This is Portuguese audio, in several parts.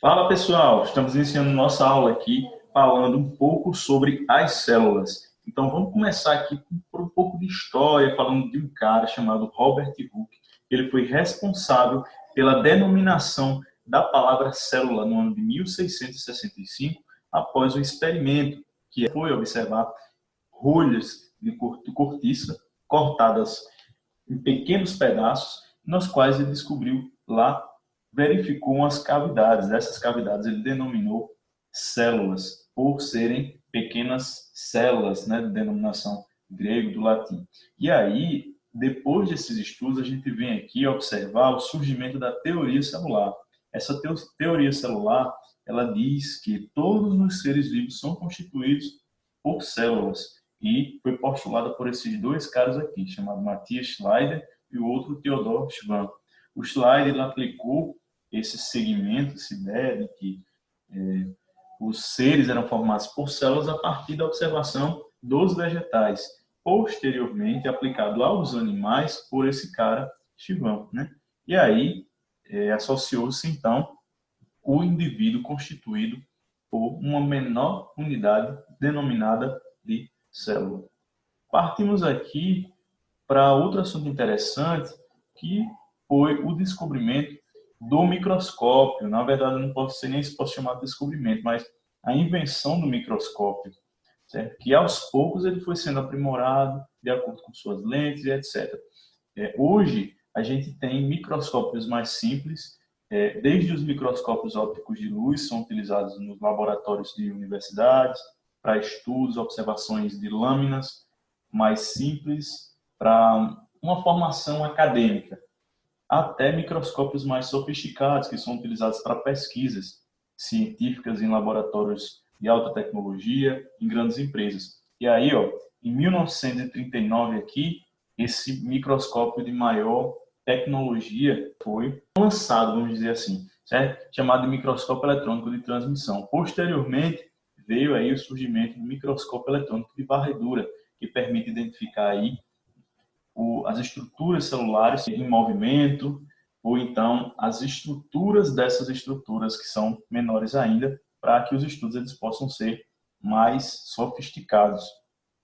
Fala pessoal, estamos iniciando nossa aula aqui falando um pouco sobre as células. Então vamos começar aqui por um pouco de história, falando de um cara chamado Robert Hooke. Ele foi responsável pela denominação da palavra célula no ano de 1665, após um experimento que foi observar rolhas de cortiça cortadas em pequenos pedaços, nos quais ele descobriu lá, verificou umas cavidades. Essas cavidades ele denominou células, por serem pequenas células, né, de denominação grego, do latim. E aí, depois desses estudos, a gente vem aqui observar o surgimento da teoria celular. Essa teoria celular, ela diz que todos os seres vivos são constituídos por células, e foi postulada por esses dois caras aqui, chamado Matthias Schleider e o outro Theodor Schwann. O Schleider ele aplicou esse segmento, essa ideia de que os seres eram formados por células a partir da observação dos vegetais, posteriormente aplicado aos animais por esse cara Schwann, né? E aí associou-se então o indivíduo constituído por uma menor unidade denominada de célula. Partimos aqui para outro assunto interessante, que foi o descobrimento do microscópio. Na verdade, não posso ser nem se posso chamar de descobrimento, mas a invenção do microscópio, certo? Que aos poucos ele foi sendo aprimorado de acordo com suas lentes e etc. Hoje, a gente tem microscópios mais simples, desde os microscópios ópticos de luz, são utilizados nos laboratórios de universidades, para estudos, observações de lâminas mais simples, para uma formação acadêmica, até microscópios mais sofisticados, que são utilizados para pesquisas científicas em laboratórios de alta tecnologia, em grandes empresas. E aí, ó, em 1939 aqui, esse microscópio de maior tecnologia foi lançado, vamos dizer assim, certo? Chamado de microscópio eletrônico de transmissão. Posteriormente, veio aí o surgimento do microscópio eletrônico de varredura, que permite identificar aí as estruturas celulares em movimento, ou então as estruturas dessas estruturas que são menores ainda, para que os estudos eles possam ser mais sofisticados,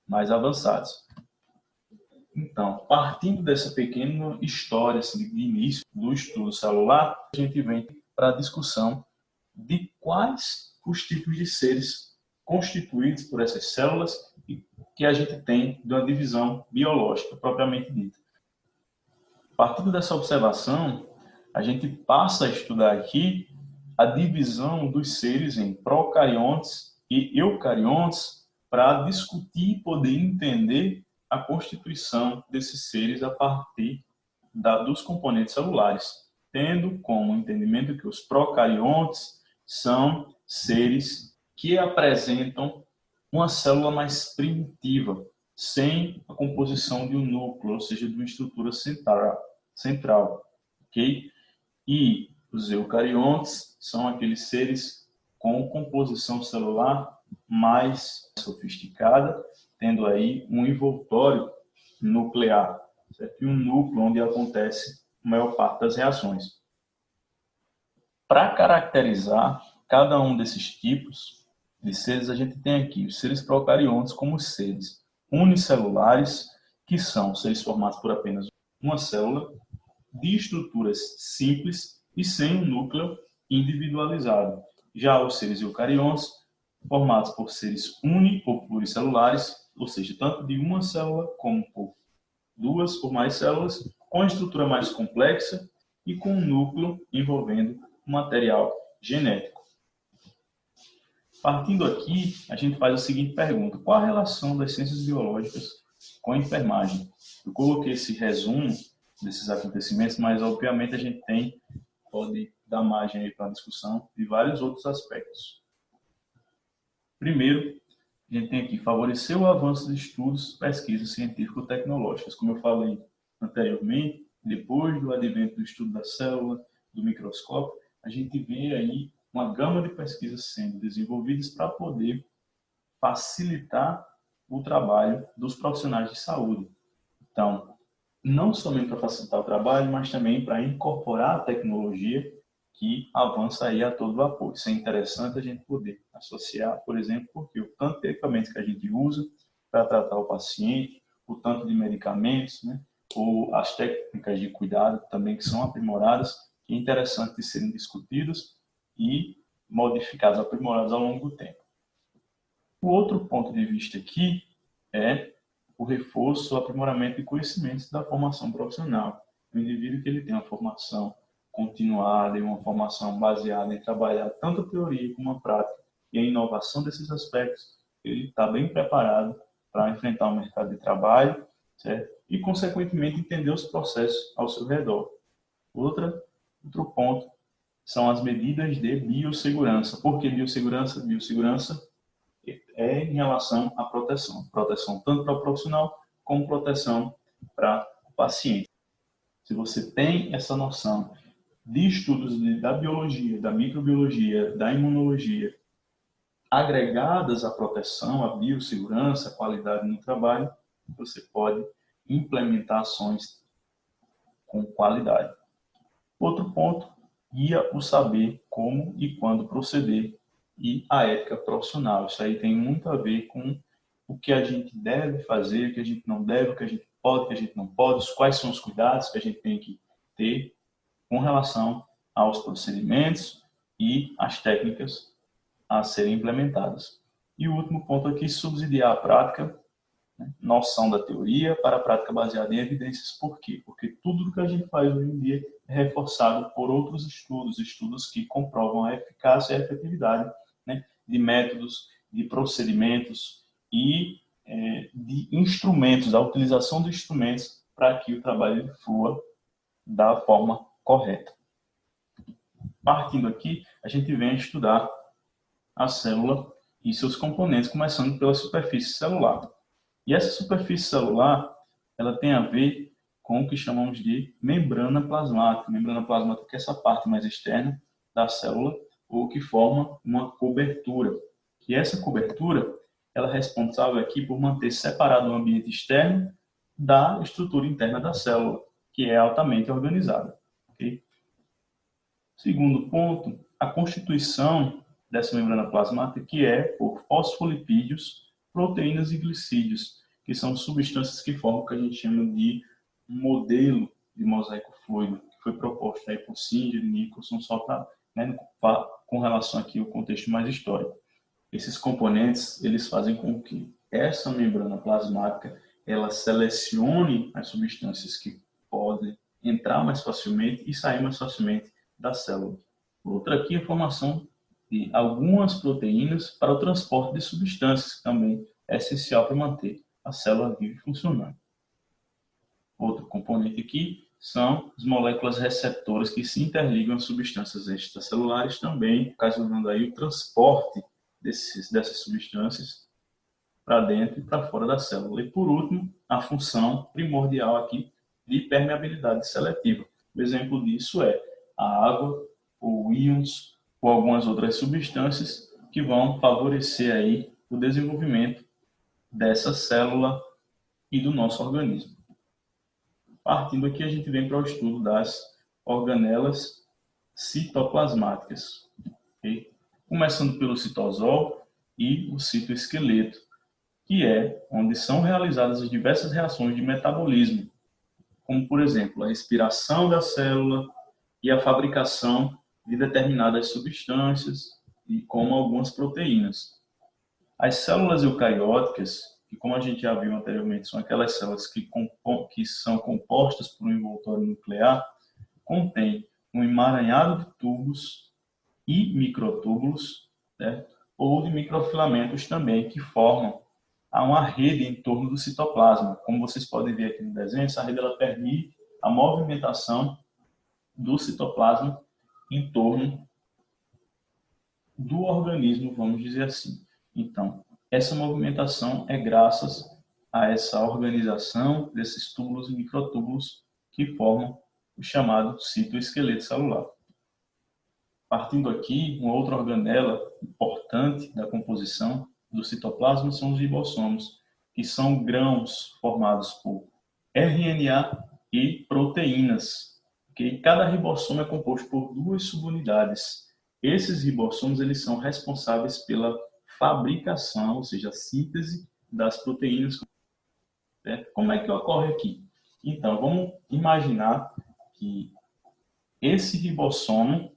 mais avançados. Então, partindo dessa pequena história assim, de início do estudo celular, a gente vem para a discussão de quais os tipos de seres constituídos por essas células e que a gente tem de uma divisão biológica propriamente dita. Partindo dessa observação, a gente passa a estudar aqui a divisão dos seres em procariontes e eucariontes para discutir e poder entender a constituição desses seres a partir dos componentes celulares, tendo como entendimento que os procariontes são seres que apresentam uma célula mais primitiva, sem a composição de um núcleo, ou seja, de uma estrutura central, ok? E os eucariontes são aqueles seres com composição celular mais sofisticada, tendo aí um envoltório nuclear, certo? E um núcleo onde acontece a maior parte das reações. Para caracterizar cada um desses tipos de seres, a gente tem aqui os seres procariontes como seres unicelulares, que são seres formados por apenas uma célula, de estruturas simples e sem um núcleo individualizado. Já os seres eucariontes, formados por seres uni ou pluricelulares, ou seja, tanto de uma célula como por duas ou mais células, com estrutura mais complexa e com um núcleo envolvendo material genético. Partindo aqui, a gente faz a seguinte pergunta: qual a relação das ciências biológicas com a enfermagem? Eu coloquei esse resumo desses acontecimentos, mas obviamente a gente pode dar margem para a discussão de vários outros aspectos. Primeiro, a gente tem aqui favorecer o avanço de estudos, pesquisas científico-tecnológicas. Como eu falei anteriormente, depois do advento do estudo da célula, do microscópio, a gente vê aí uma gama de pesquisas sendo desenvolvidas para poder facilitar o trabalho dos profissionais de saúde. Então, não somente para facilitar o trabalho, mas também para incorporar a tecnologia que avança aí a todo vapor. Isso é interessante a gente poder associar, por exemplo, porque o tanto de equipamentos que a gente usa para tratar o paciente, o tanto de medicamentos, né, ou as técnicas de cuidado também que são aprimoradas, que é interessante de serem discutidas e modificadas, aprimoradas ao longo do tempo. O outro ponto de vista aqui é o reforço, o aprimoramento de conhecimentos da formação profissional. O indivíduo que ele tem uma formação continuada e uma formação baseada em trabalhar tanto a teoria como a prática e a inovação desses aspectos, ele está bem preparado para enfrentar o mercado de trabalho, certo? E, consequentemente, entender os processos ao seu redor. Outro ponto são as medidas de biossegurança. Por que biossegurança? Biossegurança é em relação à proteção. Proteção tanto para o profissional como proteção para o paciente. Se você tem essa noção de estudos da biologia, da microbiologia, da imunologia, agregadas à proteção, à biossegurança, à qualidade no trabalho, você pode implementar ações com qualidade. Outro ponto, guia o saber como e quando proceder e a ética profissional. Isso aí tem muito a ver com o que a gente deve fazer, o que a gente não deve, o que a gente pode, o que a gente não pode, quais são os cuidados que a gente tem que ter com relação aos procedimentos e as técnicas a serem implementadas. E o último ponto aqui, subsidiar a prática, né? Noção da teoria para a prática baseada em evidências. Por quê? Porque tudo que a gente faz hoje em dia é reforçado por outros estudos que comprovam a eficácia e a efetividade, né, de métodos, de procedimentos e de instrumentos, a utilização de instrumentos para que o trabalho flua da forma correta. Partindo aqui, a gente vem a estudar a célula e seus componentes, começando pela superfície celular. E essa superfície celular, ela tem a ver com o que chamamos de membrana plasmática. Membrana plasmática é essa parte mais externa da célula, ou que forma uma cobertura. E essa cobertura, ela é responsável aqui por manter separado o ambiente externo da estrutura interna da célula, que é altamente organizada. Okay? Segundo ponto, a constituição dessa membrana plasmática, que é por fosfolipídios, proteínas e glicídios, que são substâncias que formam o que a gente chama de modelo de mosaico fluido, que foi proposto aí por Singer e Nicholson, só para, né, com relação aqui ao contexto mais histórico. Esses componentes, eles fazem com que essa membrana plasmática, ela selecione as substâncias que podem entrar mais facilmente e sair mais facilmente da célula. Outra aqui é a formação de algumas proteínas para o transporte de substâncias, que também é essencial para manter a célula viva e funcionando. Outro componente aqui são as moléculas receptoras que se interligam a substâncias extracelulares, também ocasionando aí o transporte dessas substâncias para dentro e para fora da célula. E por último, a função primordial aqui de permeabilidade seletiva. O exemplo disso é a água, ou íons, ou algumas outras substâncias que vão favorecer aí o desenvolvimento dessa célula e do nosso organismo. Partindo aqui, a gente vem para o estudo das organelas citoplasmáticas. Okay? Começando pelo citosol e o citoesqueleto, que é onde são realizadas as diversas reações de metabolismo, como, por exemplo, a respiração da célula e a fabricação de determinadas substâncias, e como algumas proteínas. As células eucarióticas, que como a gente já viu anteriormente, são aquelas células que são compostas por um envoltório nuclear, contêm um emaranhado de tubos e microtúbulos, né, ou de microfilamentos também, que formam uma rede em torno do citoplasma. Como vocês podem ver aqui no desenho, essa rede ela permite a movimentação do citoplasma em torno do organismo, vamos dizer assim. Então, essa movimentação é graças a essa organização desses túbulos e microtúbulos que formam o chamado citoesqueleto celular. Partindo aqui, uma outra organela importante da composição do citoplasma são os ribossomos, que são grãos formados por RNA e proteínas. Que cada ribossomo é composto por duas subunidades. Esses ribossomos eles são responsáveis pela fabricação, ou seja, a síntese das proteínas. Certo? Como é que ocorre aqui? Então, vamos imaginar que esse ribossomo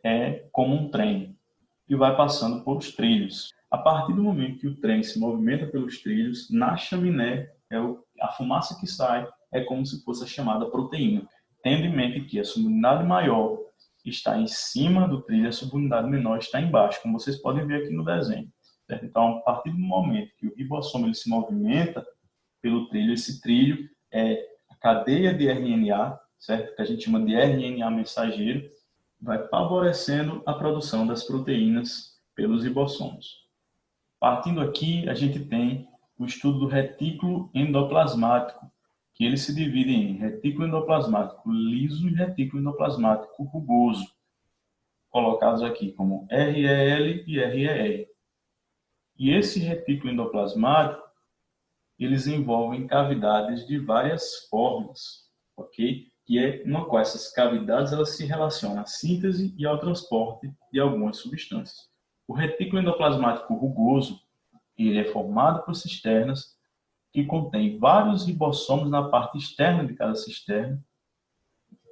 é como um trem que vai passando por os trilhos. A partir do momento que o trem se movimenta pelos trilhos, na chaminé, a fumaça que sai é como se fosse a chamada proteína. Tendo em mente que a subunidade maior está em cima do trilho, a subunidade menor está embaixo, como vocês podem ver aqui no desenho. Certo? Então, a partir do momento que o ribossomo ele se movimenta pelo trilho, esse trilho é a cadeia de RNA, certo? Que a gente chama de RNA mensageiro, vai favorecendo a produção das proteínas pelos ribossomos. Partindo aqui, a gente tem o estudo do retículo endoplasmático, que ele se divide em retículo endoplasmático liso e retículo endoplasmático rugoso, colocados aqui como REL e RER. E esse retículo endoplasmático, eles envolvem cavidades de várias formas, ok? Que é uma qual essas cavidades elas se relacionam à síntese e ao transporte de algumas substâncias. O retículo endoplasmático rugoso, ele é formado por cisternas que contém vários ribossomos na parte externa de cada cisterna,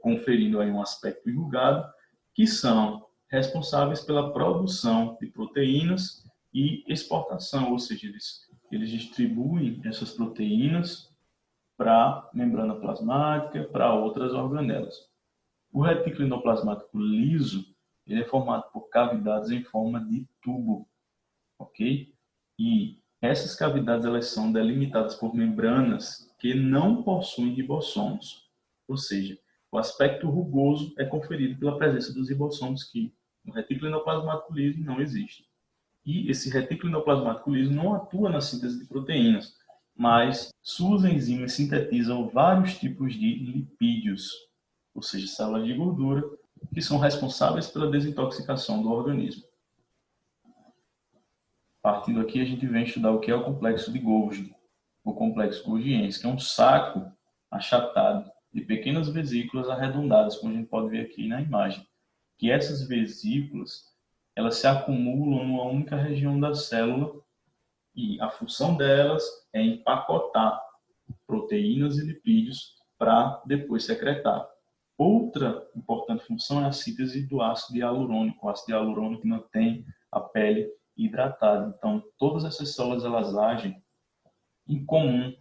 conferindo aí um aspecto enrugado, que são responsáveis pela produção de proteínas e exportação, ou seja, eles distribuem essas proteínas para a membrana plasmática, para outras organelas. O retículo endoplasmático liso, ele é formado por cavidades em forma de tubo, ok? E essas cavidades elas são delimitadas por membranas que não possuem ribossomos, ou seja, o aspecto rugoso é conferido pela presença dos ribossomos que no retículo endoplasmático liso não existe. E esse retículo endoplasmático liso não atua na síntese de proteínas, mas suas enzimas sintetizam vários tipos de lipídios, ou seja, células de gordura, que são responsáveis pela desintoxicação do organismo. Partindo aqui, a gente vem estudar o que é o complexo de Golgi, o complexo golgiense, que é um saco achatado de pequenas vesículas arredondadas, como a gente pode ver aqui na imagem. Que essas vesículas, elas se acumulam numa única região da célula e a função delas é empacotar proteínas e lipídios para depois secretar. Outra importante função é a síntese do ácido hialurônico. O ácido hialurônico mantém a pele hidratada. Então, todas essas células elas agem em comum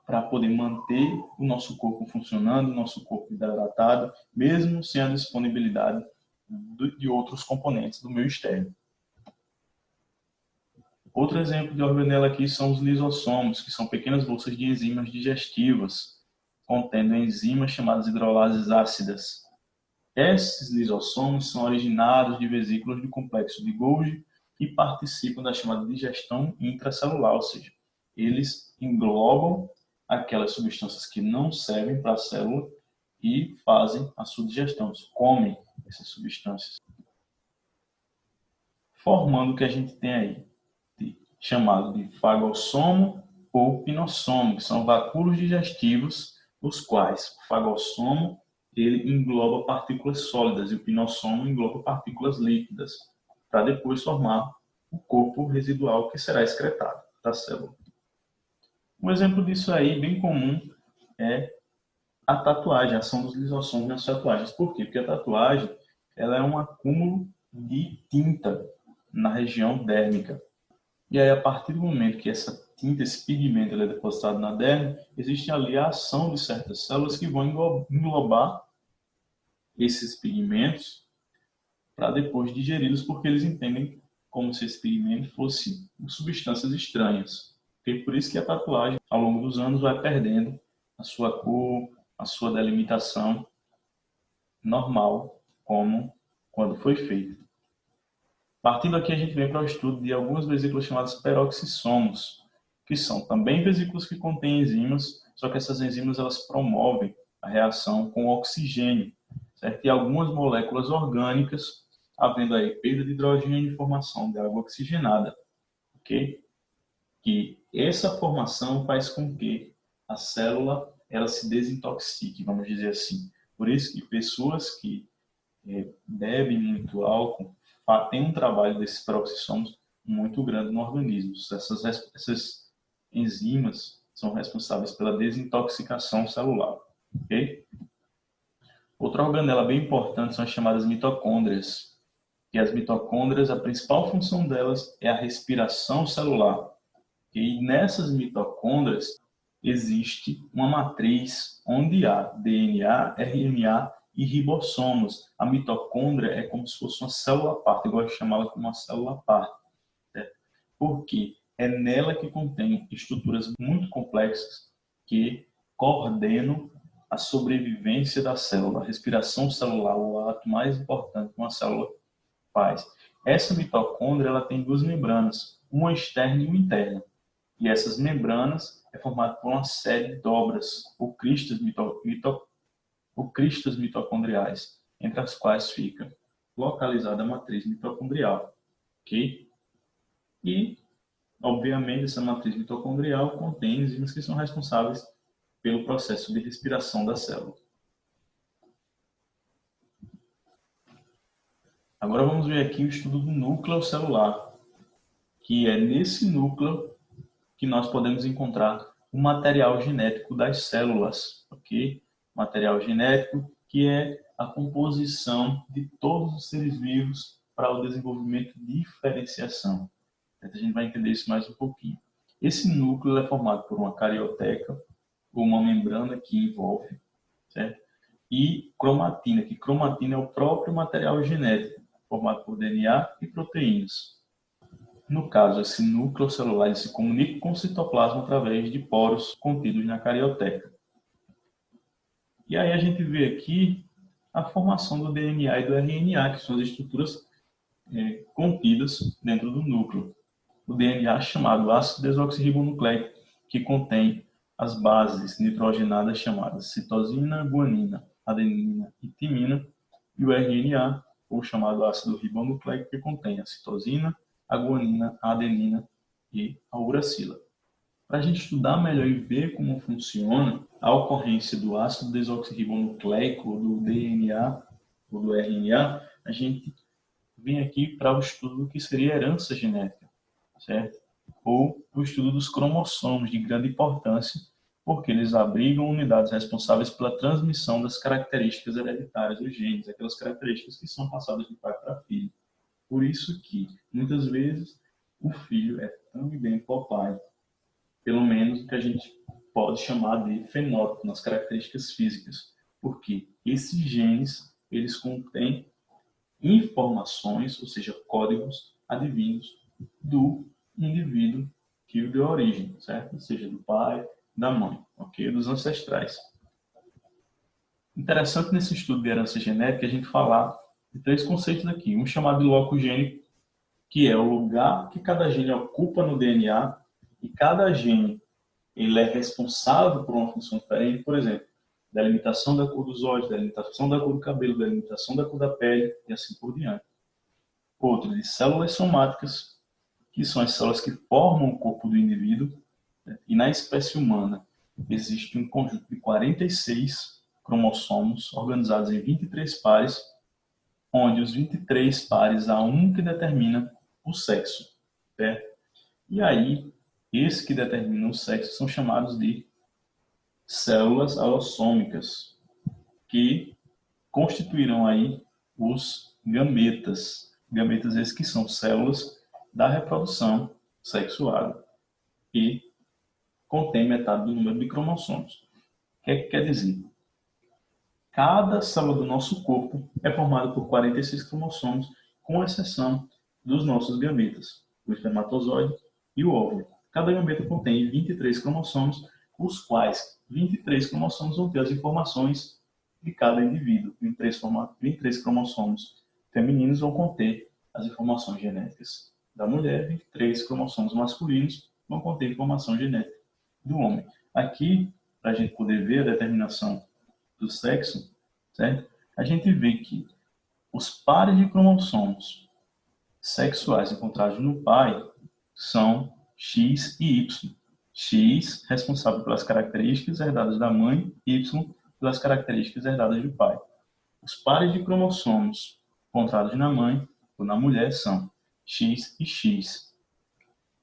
para poder manter o nosso corpo funcionando, o nosso corpo hidratado, mesmo sem a disponibilidade de outros componentes do meio externo. Outro exemplo de organela aqui são os lisossomos, que são pequenas bolsas de enzimas digestivas, contendo enzimas chamadas hidrolases ácidas. Esses lisossomos são originados de vesículas do complexo de Golgi e participam da chamada digestão intracelular, ou seja, eles englobam aquelas substâncias que não servem para a célula e fazem a sua digestão, eles comem essas substâncias, formando o que a gente tem aí, chamado de fagossomo ou pinossomo, que são vacúolos digestivos, os quais o fagossomo ele engloba partículas sólidas e o pinossomo engloba partículas líquidas, para depois formar o corpo residual que será excretado da célula. Um exemplo disso aí, bem comum, é a tatuagem, a ação dos lisossomos nas tatuagens. Por quê? Porque a tatuagem ela é um acúmulo de tinta na região dérmica. E aí, a partir do momento que essa tinta, esse pigmento ele é depositado na derme, existe ali a ação de certas células que vão englobar esses pigmentos para depois digeri-los, porque eles entendem como se esse pigmento fosse substâncias estranhas. E por isso que a tatuagem, ao longo dos anos, vai perdendo a sua cor, a sua delimitação normal, como quando foi feita. Partindo aqui, a gente vem para o estudo de algumas vesículas chamadas peroxissomos, que são também vesículas que contêm enzimas, só que essas enzimas elas promovem a reação com o oxigênio, certo? E algumas moléculas orgânicas, havendo aí perda de hidrogênio e formação de água oxigenada, ok? Que essa formação faz com que a célula ela se desintoxique, vamos dizer assim. Por isso que pessoas que bebem muito álcool têm um trabalho desses peroxissomos muito grande no organismo. Essas enzimas são responsáveis pela desintoxicação celular. Okay? Outra organela bem importante são as chamadas mitocôndrias. E as mitocôndrias, a principal função delas é a respiração celular. E nessas mitocôndrias existe uma matriz onde há DNA, RNA e ribossomos. A mitocôndria é como se fosse uma célula à parte, eu gosto de chamá-la como uma célula à parte. Certo? Porque é nela que contém estruturas muito complexas que coordenam a sobrevivência da célula, a respiração celular, o ato mais importante que uma célula faz. Essa mitocôndria ela tem duas membranas, uma externa e uma interna. E essas membranas é formada por uma série de dobras, ou cristas mitocondriais, entre as quais fica localizada a matriz mitocondrial. Okay? E, obviamente, essa matriz mitocondrial contém enzimas que são responsáveis pelo processo de respiração da célula. Agora vamos ver aqui o estudo do núcleo celular, que é nesse núcleo que nós podemos encontrar o material genético das células, ok? Material genético que é a composição de todos os seres vivos para o desenvolvimento de diferenciação. A gente vai entender isso mais um pouquinho. Esse núcleo é formado por uma carioteca, ou uma membrana que envolve, certo? E cromatina, que cromatina é o próprio material genético, formado por DNA e proteínas. No caso, esse núcleo celular se comunica com o citoplasma através de poros contidos na carioteca. E aí a gente vê aqui a formação do DNA e do RNA, que são as estruturas contidas dentro do núcleo. O DNA é chamado ácido desoxirribonucleico, que contém as bases nitrogenadas chamadas citosina, guanina, adenina e timina, e o RNA, ou chamado ácido ribonucleico, que contém a citosina, a guanina, a adenina e a uracila. Para a gente estudar melhor e ver como funciona a ocorrência do ácido desoxirribonucleico, do DNA ou do RNA, a gente vem aqui para o estudo do que seria herança genética, certo? Ou o estudo dos cromossomos, de grande importância, porque eles abrigam unidades responsáveis pela transmissão das características hereditárias dos genes, aquelas características que são passadas de pai para filho. Por isso que, muitas vezes, o filho é tão idêntico ao pai, pelo menos o que a gente pode chamar de fenótipo nas características físicas, porque esses genes, eles contêm informações, ou seja, códigos advindos do indivíduo que o deu origem, certo? Ou seja, do pai, da mãe, ok? Dos ancestrais. Interessante nesse estudo de herança genética a gente falar de três conceitos aqui. Um chamado de locus gênico, que é o lugar que cada gene ocupa no DNA, e cada gene ele é responsável por uma função diferente, por exemplo, delimitação da cor dos olhos, delimitação da cor do cabelo, delimitação da cor da pele e assim por diante. Outro de células somáticas, que são as células que formam o corpo do indivíduo, né? E na espécie humana existe um conjunto de 46 cromossomos organizados em 23 pares, onde os 23 pares há um que determina o sexo, certo? E aí, esses que determinam o sexo são chamados de células alossômicas, que constituirão aí os gametas. Gametas esses que são células da reprodução sexuada e contém metade do número de cromossomos. O que é que quer dizer? Cada célula do nosso corpo é formada por 46 cromossomos, com exceção dos nossos gametas, o espermatozoide e o óvulo. Cada gameta contém 23 cromossomos, os quais 23 cromossomos vão ter as informações de cada indivíduo. 23 cromossomos femininos vão conter as informações genéticas da mulher, 23 cromossomos masculinos vão conter informação genética do homem. Aqui, para a gente poder ver a determinação do sexo, certo? A gente vê que os pares de cromossomos sexuais encontrados no pai são X e Y. X responsável pelas características herdadas da mãe, Y pelas características herdadas do pai. Os pares de cromossomos encontrados na mãe ou na mulher são X e X.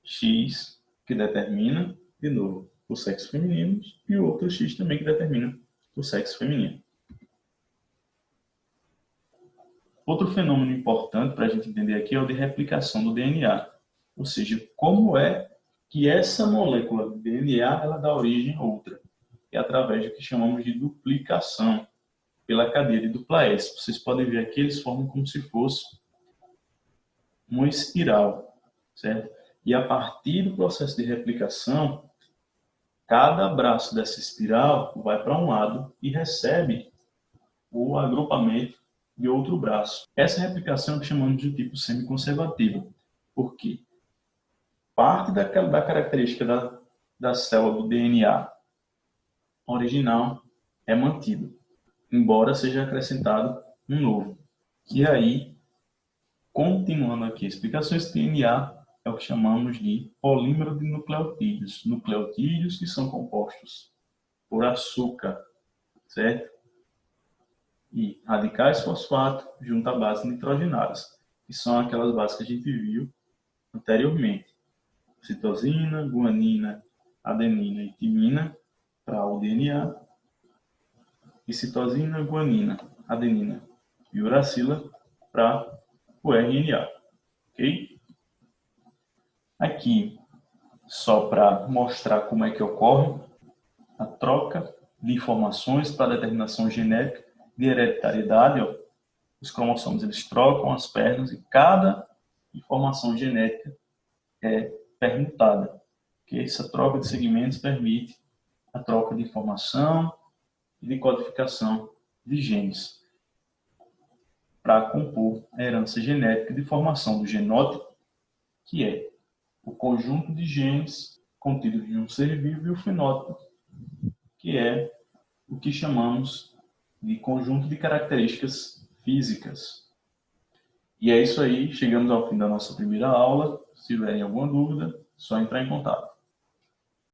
X, que determina, de novo, o sexo feminino, e o outro X também que determina o sexo feminino. Outro fenômeno importante para a gente entender aqui é o de replicação do DNA, ou seja, como é que essa molécula de DNA ela dá origem a outra, é através do que chamamos de duplicação, pela cadeia de dupla S. Vocês podem ver aqui, eles formam como se fosse uma espiral, certo? E a partir do processo de replicação, cada braço dessa espiral vai para um lado e recebe o agrupamento de outro braço. Essa replicação é o que chamamos de tipo semiconservativa, porque parte da característica da célula do DNA original é mantida, embora seja acrescentado um novo. E aí, continuando aqui a explicação, esse DNA é o que chamamos de polímero de nucleotídeos. Nucleotídeos que são compostos por açúcar, certo? E radicais fosfato junto a bases nitrogenadas, que são aquelas bases que a gente viu anteriormente. Citosina, guanina, adenina e timina para o DNA, e citosina, guanina, adenina e uracila para o RNA. Ok? Aqui, só para mostrar como é que ocorre a troca de informações para determinação genética de hereditariedade. Ó, os cromossomos eles trocam as pernas e cada informação genética é permutada. Okay? Essa troca de segmentos permite a troca de informação e de codificação de genes para compor a herança genética de formação do genótipo, que é o conjunto de genes contidos em um ser vivo, e o fenótipo, que é o que chamamos de conjunto de características físicas. E é isso aí, chegamos ao fim da nossa primeira aula. Se tiverem alguma dúvida, é só entrar em contato.